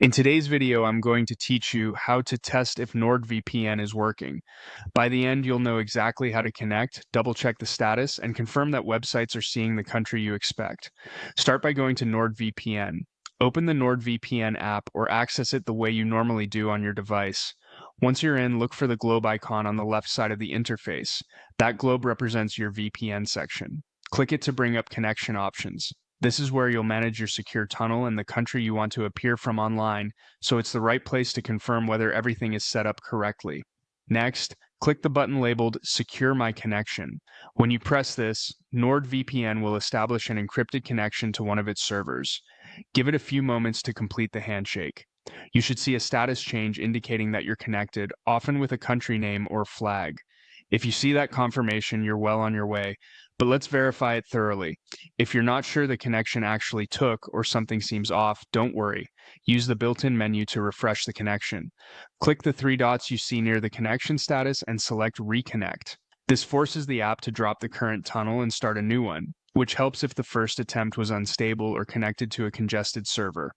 In today's video, I'm going to teach you how to test if NordVPN is working. By the end, you'll know exactly how to connect, double-check the status, and confirm that websites are seeing the country you expect. Start by going to NordVPN. Open the NordVPN app or access it the way you normally do on your device. Once you're in, look for the globe icon on the left side of the interface. That globe represents your VPN section. Click it to bring up connection options. This is where you'll manage your secure tunnel and the country you want to appear from online, so it's the right place to confirm whether everything is set up correctly. Next, click the button labeled Secure My Connection. When you press this, NordVPN will establish an encrypted connection to one of its servers. Give it a few moments to complete the handshake. You should see a status change indicating that you're connected, often with a country name or flag. If you see that confirmation, you're well on your way, but let's verify it thoroughly. If you're not sure the connection actually took or something seems off, don't worry. Use the built-in menu to refresh the connection. Click the three dots you see near the connection status and select Reconnect. This forces the app to drop the current tunnel and start a new one, which helps if the first attempt was unstable or connected to a congested server.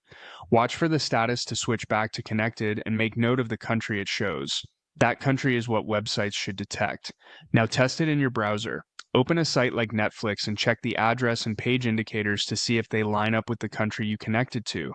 Watch for the status to switch back to connected and make note of the country it shows. That country is what websites should detect. Now test it in your browser. Open a site like Netflix and check the address and page indicators to see if they line up with the country you connected to.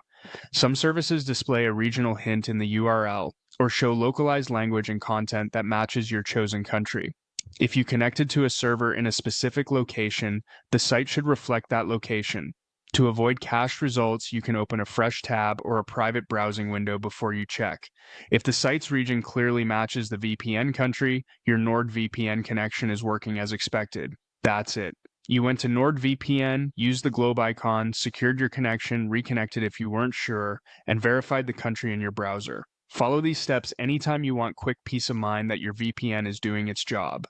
Some services display a regional hint in the URL or show localized language and content that matches your chosen country. If you connected to a server in a specific location, the site should reflect that location. To avoid cached results, you can open a fresh tab or a private browsing window before you check. If the site's region clearly matches the VPN country, your NordVPN connection is working as expected. That's it. You went to NordVPN, used the globe icon, secured your connection, reconnected if you weren't sure, and verified the country in your browser. Follow these steps anytime you want quick peace of mind that your VPN is doing its job.